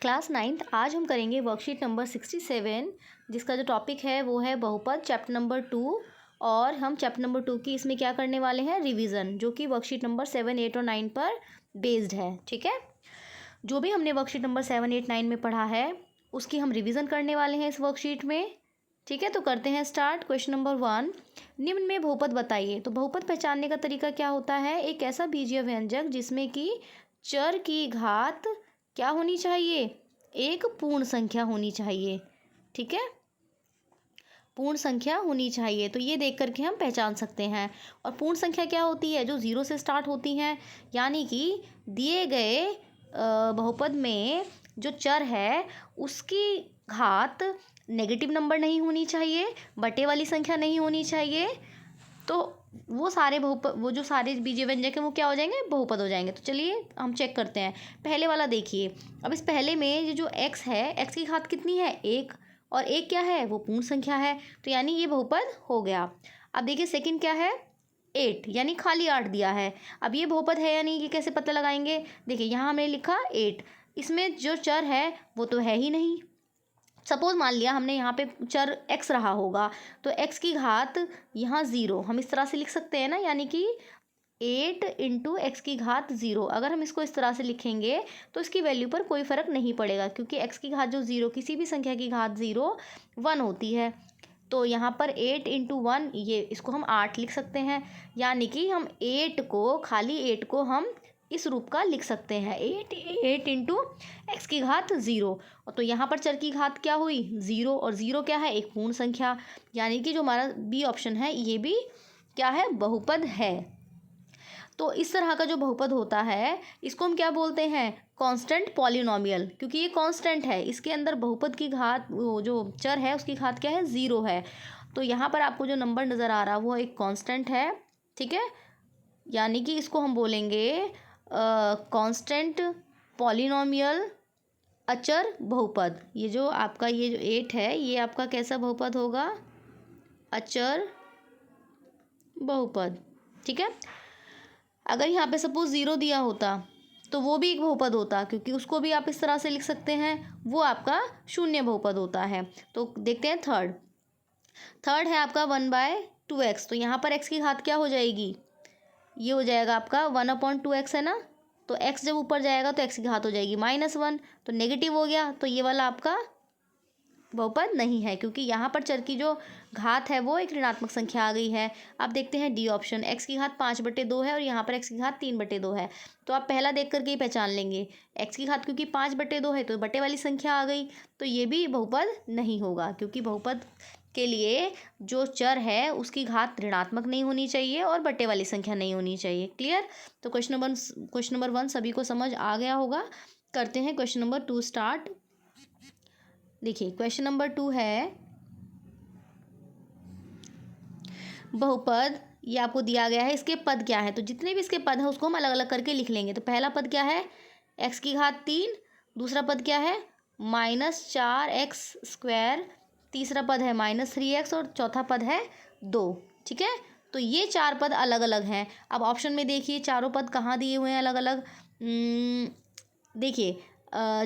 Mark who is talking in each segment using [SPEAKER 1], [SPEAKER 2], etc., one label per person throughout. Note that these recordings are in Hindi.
[SPEAKER 1] क्लास 9th आज हम करेंगे वर्कशीट नंबर 67 जिसका जो टॉपिक है वो है बहुपद चैप्टर नंबर 2। और हम चैप्टर नंबर 2 की इसमें क्या करने वाले हैं, रिवीजन, जो कि वर्कशीट नंबर 7, 8 और 9 पर बेस्ड है। ठीक है, जो भी हमने वर्कशीट नंबर 7, 8, 9 में पढ़ा है उसकी हम रिवीजन करने वाले हैं इस वर्कशीट में। ठीक है, तो करते हैं स्टार्ट। क्वेश्चन नंबर 1, निम्न में बहुपद बताइए। तो बहुपद पहचानने का तरीका क्या होता है, एक ऐसा बीजीय व्यंजक जिसमें कि चर की घात क्या होनी चाहिए, एक पूर्ण संख्या होनी चाहिए। ठीक है, पूर्ण संख्या होनी चाहिए, तो ये देख करके हम पहचान सकते हैं। और पूर्ण संख्या क्या होती है, जो 0 से स्टार्ट होती हैं, यानी कि दिए गए बहुपद में जो चर है उसकी घात नेगेटिव नंबर नहीं होनी चाहिए, बटे वाली संख्या नहीं होनी चाहिए। तो वो सारे बहुपद, वो जो सारे बीजीय व्यंजक हैं वो क्या हो जाएंगे, बहुपद हो जाएंगे। तो चलिए हम चेक करते हैं। पहले वाला देखिए, अब इस पहले में ये जो x है, x की घात कितनी है, 1, और 1 क्या है, वो पूर्ण संख्या है, तो यानी ये बहुपद हो गया। अब देखिए सेकंड क्या है, 8, यानी खाली 8 दिया है। अब ये बहुपद है या नहीं, ये कैसे पता लगाएंगे। देखिए यहाँ हमने लिखा 8, इसमें जो चर है वो तो है ही नहीं। सपोज मान लिया हमने यहाँ पे चर x रहा होगा, तो x की घात यहाँ 0, हम इस तरह से लिख सकते हैं ना, यानी कि 8 इंटू एक्स की घात 0। अगर हम इसको इस तरह से लिखेंगे तो इसकी वैल्यू पर कोई फ़र्क नहीं पड़ेगा, क्योंकि x की घात जो 0, किसी भी संख्या की घात 0 1 होती है। तो यहाँ पर 8 इंटू 1, ये इसको हम 8 लिख सकते हैं, यानी कि हम 8 को, खाली 8 को हम इस रूप का लिख सकते हैं, 8 इंटू एक्स की घात 0। तो यहाँ पर चर की घात क्या हुई, 0, और 0 क्या है, एक पूर्ण संख्या, यानी कि जो हमारा बी ऑप्शन है ये भी क्या है, बहुपद है। तो इस तरह का जो बहुपद होता है इसको हम क्या बोलते हैं, कांस्टेंट पॉलिनोमियल, क्योंकि ये कांस्टेंट है, इसके अंदर बहुपद की घात, जो चर है उसकी घात क्या है, 0 है। तो यहाँ पर आपको जो नंबर नज़र आ रहा है वो एक कांस्टेंट है। ठीक है, यानी कि इसको हम बोलेंगे कांस्टेंट पॉलिनोमियल अचर बहुपद। ये जो आपका ये जो 8 है ये आपका कैसा बहुपद होगा, अचर बहुपद। ठीक है, अगर यहाँ पे सपोज 0 दिया होता तो वो भी एक बहुपद होता, क्योंकि उसको भी आप इस तरह से लिख सकते हैं, वो आपका शून्य बहुपद होता है। तो देखते हैं थर्ड है आपका 1/2x। तो यहाँ पर x की घात क्या हो जाएगी, ये हो जाएगा आपका 1/2x है ना, तो x जब ऊपर जाएगा तो x की घात हो जाएगी -1, तो नेगेटिव हो गया, तो ये वाला आपका बहुपद नहीं है, क्योंकि यहाँ पर चर की जो घात है वो एक ऋणात्मक संख्या आ गई है। अब देखते हैं डी ऑप्शन, x की घात 5/2 है और यहाँ पर x की घात 3/2 है। तो आप पहला देख करके ही पहचान लेंगे, x की घात क्योंकि 5/2 है तो बटे वाली संख्या आ गई, तो ये भी बहुपद नहीं होगा, क्योंकि बहुपद के लिए जो चर है उसकी घात ऋणात्मक नहीं होनी चाहिए और बटे वाली संख्या नहीं होनी चाहिए। क्लियर। तो क्वेश्चन नंबर 1 सभी को समझ आ गया होगा। करते हैं क्वेश्चन नंबर 2 स्टार्ट। देखिए क्वेश्चन नंबर 2 है बहुपद, ये आपको दिया गया है, इसके पद क्या है, तो जितने भी इसके पद हैं उसको हम अलग अलग करके लिख लेंगे। तो पहला पद क्या है, x की घात 3, दूसरा पद क्या है, -4x², तीसरा पद है -3x और चौथा पद है 2। ठीक है, तो ये 4 पद अलग अलग हैं। अब ऑप्शन में देखिए चारों पद कहाँ दिए हुए हैं अलग अलग। देखिए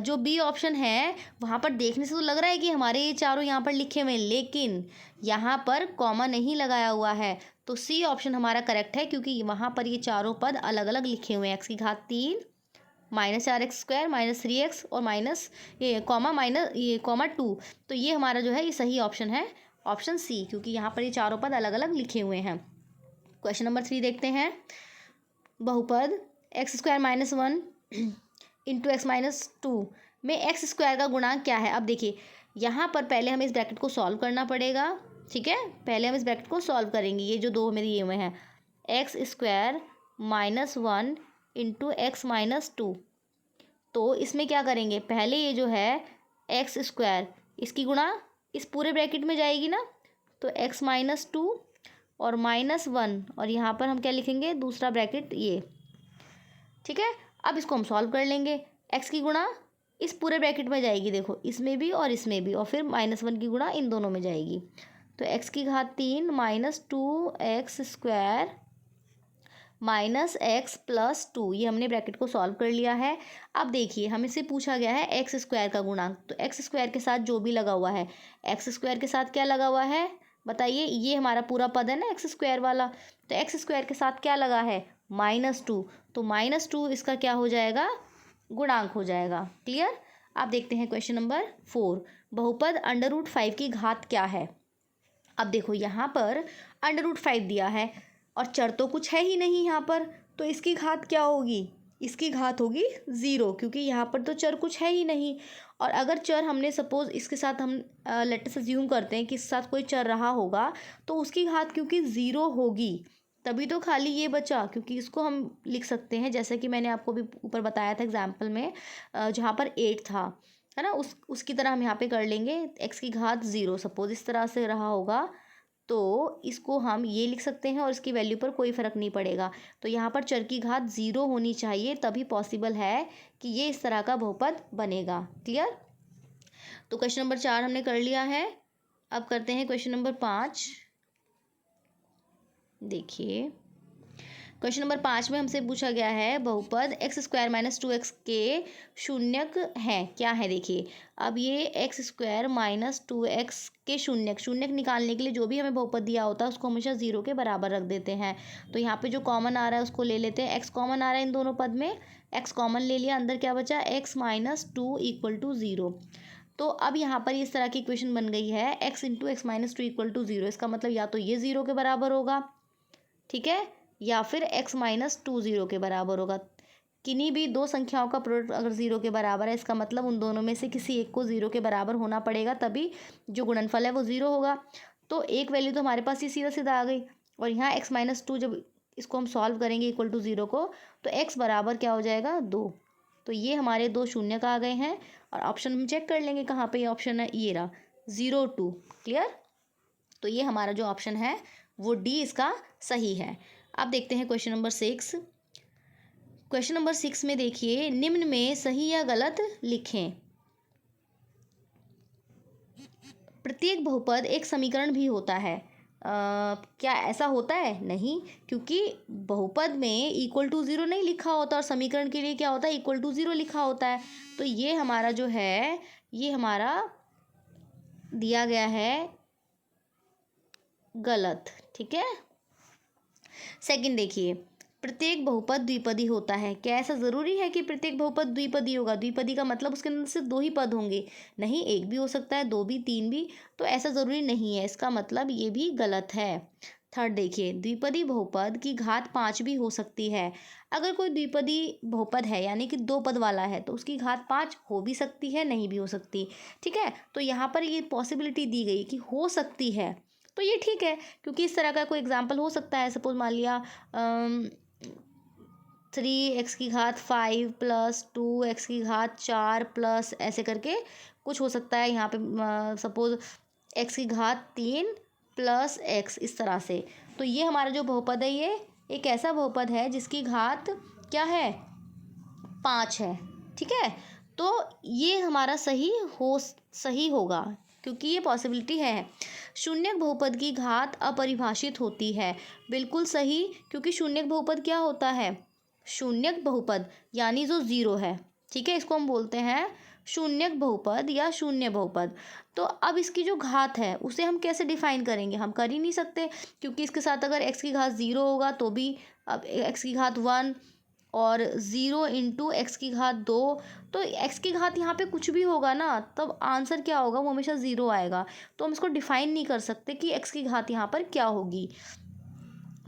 [SPEAKER 1] जो बी ऑप्शन है वहाँ पर देखने से तो लग रहा है कि हमारे ये चारों यहाँ पर लिखे हुए हैं, लेकिन यहाँ पर कॉमा नहीं लगाया हुआ है, तो सी ऑप्शन हमारा करेक्ट है, क्योंकि वहाँ पर ये चारों पद अलग अलग लिखे हुए हैं, एक्स की घात 3, -4x², -3x और -2। तो ये हमारा जो है ये सही ऑप्शन है, ऑप्शन सी, क्योंकि यहाँ पर ये चारों पद अलग अलग लिखे हुए हैं। क्वेश्चन नंबर 3 देखते हैं। बहुपद x² - 1 इंटू x - 2 में x² का गुणांक क्या है। अब देखिए यहाँ पर पहले हमें इस ब्रैकेट को सॉल्व करना पड़ेगा। ठीक है, पहले हम इस ब्रैकेट को सॉल्व करेंगे, ये जो दो मेरे दिए हुए हैं, x² - 1 इंटू x - 2। तो इसमें क्या करेंगे, पहले ये जो है x², इसकी गुणा इस पूरे ब्रैकेट में जाएगी ना, तो x - 2 और -1, और यहाँ पर हम क्या लिखेंगे, दूसरा ब्रैकेट ये। ठीक है, अब इसको हम सॉल्व कर लेंगे, x की गुणा इस पूरे ब्रैकेट में जाएगी, देखो इसमें भी और इसमें भी, और फिर -1 की गुणा इन दोनों में जाएगी। तो x की घात 3 -2x² minus x plus two, ये हमने ब्रैकेट को सॉल्व कर लिया है। अब देखिए हमें से पूछा गया है एक्स स्क्वायर का गुणांक, तो एक्स स्क्वायर के साथ जो भी लगा हुआ है, एक्स स्क्वायर के साथ क्या लगा हुआ है बताइए, ये हमारा पूरा पद है ना एक्स स्क्वायर वाला, तो एक्स स्क्वायर के साथ क्या लगा है -2, तो -2 इसका क्या हो जाएगा, गुणांक हो जाएगा। क्लियर। आप देखते हैं क्वेश्चन नंबर 4, बहुपद √5 की घात क्या है। अब देखो यहाँ पर √5 दिया है और चर तो कुछ है ही नहीं यहाँ पर, तो इसकी घात क्या होगी, इसकी घात होगी 0, क्योंकि यहाँ पर तो चर कुछ है ही नहीं। और अगर चर हमने सपोज इसके साथ हम लेट्स अज्यूम करते हैं कि इसके साथ कोई चर रहा होगा, तो उसकी घात क्योंकि 0 होगी तभी तो खाली ये बचा, क्योंकि इसको हम लिख सकते हैं जैसे कि मैंने आपको भी ऊपर बताया था एग्जाम्पल में, जहाँ पर 8 था, है ना, उसकी तरह हम यहाँ पे कर लेंगे एक्स की घात 0, सपोज इस तरह से रहा होगा, तो इसको हम ये लिख सकते हैं और इसकी वैल्यू पर कोई फ़र्क नहीं पड़ेगा। तो यहाँ पर चर की घात 0 होनी चाहिए, तभी पॉसिबल है कि ये इस तरह का बहुपद बनेगा। क्लियर। तो क्वेश्चन नंबर 4 हमने कर लिया है। अब करते हैं क्वेश्चन नंबर 5। देखिए क्वेश्चन नंबर 5 में हमसे पूछा गया है बहुपद x² - 2x के शून्यक हैं, क्या है देखिए। अब ये x² - 2x के शून्यक निकालने के लिए जो भी हमें बहुपद दिया होता है उसको हमेशा 0 के बराबर रख देते हैं। तो यहाँ पे जो कॉमन आ रहा है उसको ले लेते हैं, x कॉमन आ रहा है इन दोनों पद में, x कॉमन ले लिया, अंदर क्या बचा x - 2 = 0। तो अब यहाँ पर इस तरह की इक्वेशन बन गई है x × x - 2 = 0, इसका मतलब या तो ये 0 के बराबर होगा, ठीक है, या फिर x - 2 0 के बराबर होगा। किन्हीं भी दो संख्याओं का प्रोडक्ट अगर 0 के बराबर है, इसका मतलब उन दोनों में से किसी एक को 0 के बराबर होना पड़ेगा, तभी जो गुणनफल है वो 0 होगा। तो एक वैल्यू तो हमारे पास ही सीधा सीधा आ गई, और यहाँ x - 2 जब इसको हम सॉल्व करेंगे = 0 को, तो x बराबर क्या हो जाएगा 2। तो ये हमारे दो शून्य का आ गए हैं, और ऑप्शन हम चेक कर लेंगे कहाँ पे ये ऑप्शन है, ये रहा 0 2। क्लियर। तो ये हमारा जो ऑप्शन है वो डी इसका सही है। अब देखते हैं क्वेश्चन नंबर 6। क्वेश्चन नंबर 6 में देखिए, निम्न में सही या गलत लिखें। प्रत्येक बहुपद एक समीकरण भी होता है। क्या ऐसा होता है? नहीं, क्योंकि बहुपद में =0 नहीं लिखा होता, और समीकरण के लिए क्या होता है =0 लिखा होता है। तो ये हमारा जो है, ये हमारा दिया गया है गलत। ठीक है। सेकंड देखिए, प्रत्येक बहुपद द्विपदी होता है। क्या ऐसा ज़रूरी है कि प्रत्येक बहुपद द्विपदी होगा? द्विपदी का मतलब उसके अंदर सिर्फ 2 ही पद होंगे? नहीं, एक भी हो सकता है, 2 भी, 3 भी, तो ऐसा ज़रूरी नहीं है। इसका मतलब ये भी गलत है। थर्ड देखिए, द्विपदी बहुपद की घात 5 भी हो सकती है। अगर कोई द्विपदी बहुपद है यानी कि 2 पद वाला है, तो उसकी घात 5 हो भी सकती है, नहीं भी हो सकती। ठीक है, तो यहाँ पर ये पॉसिबिलिटी दी गई कि हो सकती है, तो ये ठीक है, क्योंकि इस तरह का कोई एग्जाम्पल हो सकता है। सपोज मान लिया 3x की घात 5 + 2x की घात 4 प्लस ऐसे करके कुछ हो सकता है। यहाँ पे सपोज x की घात 3 + x, इस तरह से। तो ये हमारा जो बहुपद है, ये एक ऐसा बहुपद है जिसकी घात क्या है 5 है। ठीक है, तो ये हमारा सही होगा, क्योंकि ये पॉसिबिलिटी है। शून्यक बहुपद की घात अपरिभाषित होती है। बिल्कुल सही, क्योंकि शून्यक बहुपद क्या होता है? शून्यक बहुपद यानी जो 0 है। ठीक है, इसको हम बोलते हैं शून्यक बहुपद या शून्य बहुपद। तो अब इसकी जो घात है उसे हम कैसे डिफाइन करेंगे? हम कर ही नहीं सकते, क्योंकि इसके साथ अगर x की घात 0 होगा तो भी, अब x की घात 1 और 0 × x की घात 2, तो x की घात यहाँ पे कुछ भी होगा ना, तब आंसर क्या होगा, वो हमेशा 0 आएगा। तो हम इसको डिफाइन नहीं कर सकते कि x की घात यहाँ पर क्या होगी।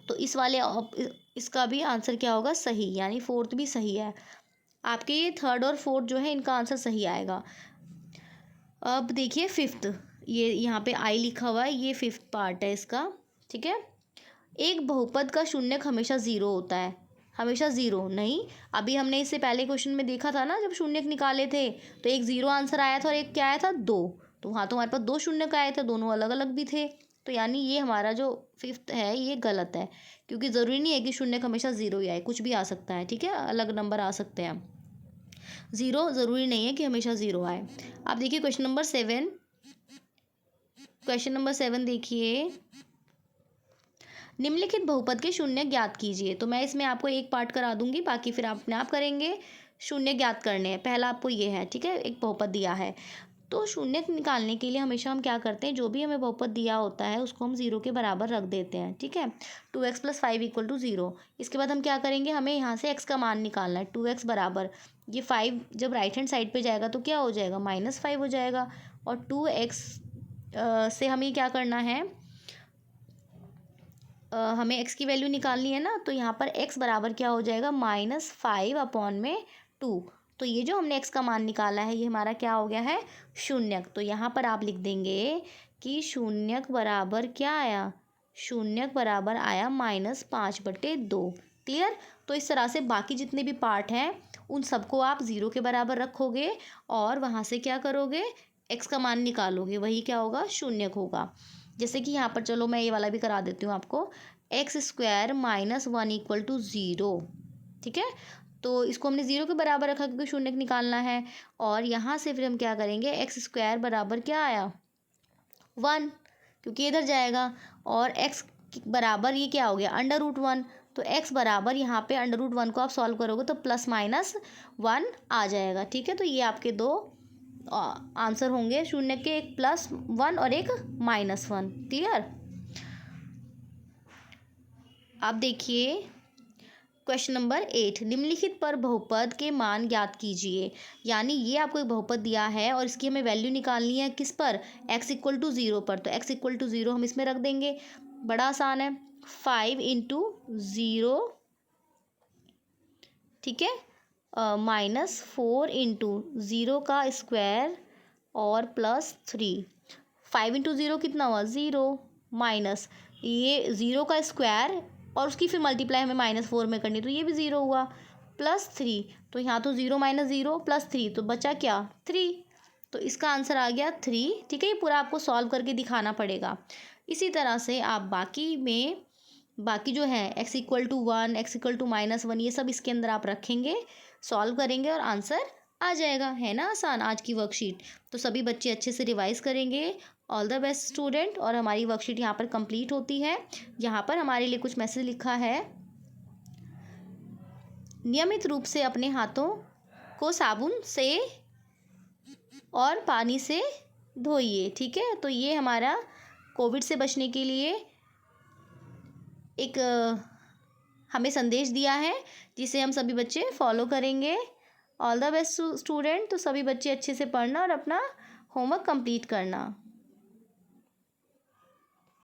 [SPEAKER 1] तो इसका भी आंसर क्या होगा, सही, यानी फोर्थ भी सही है। आपके ये थर्ड और फोर्थ जो है इनका आंसर सही आएगा। अब देखिए फिफ्थ, ये यहाँ पे आई लिखा हुआ है, ये फिफ्थ पार्ट है इसका। ठीक है, एक बहुपद का शून्यक हमेशा 0 होता है। हमेशा 0 नहीं, अभी हमने इससे पहले क्वेश्चन में देखा था ना, जब शून्यक निकाले थे तो एक 0 आंसर आया था और एक क्या आया था 2। तो वहाँ तो हमारे पास 2 शून्यक आए थे, दोनों अलग अलग भी थे। तो यानी ये हमारा जो फिफ्थ है ये गलत है, क्योंकि ज़रूरी नहीं है कि शून्यक हमेशा 0 ही आए, कुछ भी आ सकता है। ठीक है, अलग नंबर आ सकते हैं, 0 ज़रूरी नहीं है कि हमेशा 0 आए। आप देखिए क्वेश्चन नंबर 7। क्वेश्चन नंबर 7 देखिए, निम्नलिखित बहुपद के शून्य ज्ञात कीजिए। तो मैं इसमें आपको एक पार्ट करा दूंगी, बाकी फिर आप अपने आप करेंगे। शून्य ज्ञात करने हैं, पहला आपको ये है, ठीक है, एक बहुपद दिया है तो शून्य निकालने के लिए हमेशा हम क्या करते हैं, जो भी हमें बहुपद दिया होता है उसको हम ज़ीरो के बराबर रख देते हैं, ठीक है। 2x + 5 = 0। इसके बाद हम क्या करेंगे, हमें यहाँ से x का मान निकालना है। 2x बराबर ये 5 जब राइट हैंड साइड पे जाएगा तो क्या हो जाएगा, -5 हो जाएगा। और 2x से हमें क्या करना है, हमें x की वैल्यू निकालनी है ना, तो यहाँ पर x बराबर क्या हो जाएगा, -5/2। तो ये जो हमने x का मान निकाला है ये हमारा क्या हो गया है, शून्यक। तो यहाँ पर आप लिख देंगे कि शून्यक बराबर क्या आया, शून्यक बराबर आया -5/2। क्लियर। तो इस तरह से बाकी जितने भी पार्ट हैं उन सबको आप ज़ीरो के बराबर रखोगे और वहाँ से क्या करोगे, x का मान निकालोगे, वही क्या होगा, शून्यक होगा। जैसे कि यहाँ पर चलो मैं ये वाला भी करा देती हूँ आपको, x² - 1 = 0, ठीक है। तो इसको हमने ज़ीरो के बराबर रखा क्योंकि शून्यक निकालना है। और यहाँ से फिर हम क्या करेंगे, x² बराबर क्या आया, 1, क्योंकि इधर जाएगा। और x बराबर ये क्या हो गया, √1। तो x बराबर यहाँ पे √1 को आप सॉल्व करोगे तो +-1 आ जाएगा, ठीक है। तो ये आपके दो आंसर होंगे शून्य के, एक +1 और एक -1। क्लियर। आप देखिए क्वेश्चन नंबर 8, निम्नलिखित पर बहुपद के मान ज्ञात कीजिए। यानी ये आपको एक बहुपद दिया है और इसकी हमें वैल्यू निकालनी है किस पर, x = 0 पर। तो x = 0 हम इसमें रख देंगे, बड़ा आसान है, 5 × 0, ठीक है, -4 × 0 का स्क्वायर और +3। 5 × 0 कितना हुआ, 0, माइनस ये 0 का स्क्वायर और उसकी फिर मल्टीप्लाई हमें -4 में करनी, तो ये भी 0 हुआ, +3। तो यहाँ तो 0 - 0 +3, तो बचा क्या, 3। तो इसका आंसर आ गया 3, ठीक है। ये पूरा आपको सॉल्व करके दिखाना पड़ेगा। इसी तरह से आप बाकी जो है x = 1, x = -1, ये सब इसके अंदर आप रखेंगे, सॉल्व करेंगे और आंसर आ जाएगा। है ना आसान आज की वर्कशीट। तो सभी बच्चे अच्छे से रिवाइज करेंगे। All the best student. और हमारी वर्कशीट यहाँ पर कंप्लीट होती है। यहाँ पर हमारे लिए कुछ मैसेज लिखा है, नियमित रूप से अपने हाथों को साबुन से और पानी से धोइए, ठीक है। तो ये हमारा कोविड से बचने के लिए एक हमें संदेश दिया है जिसे हम सभी बच्चे फॉलो करेंगे। All the best student. तो सभी बच्चे अच्छे से पढ़ना और अपना होमवर्क कंप्लीट करना।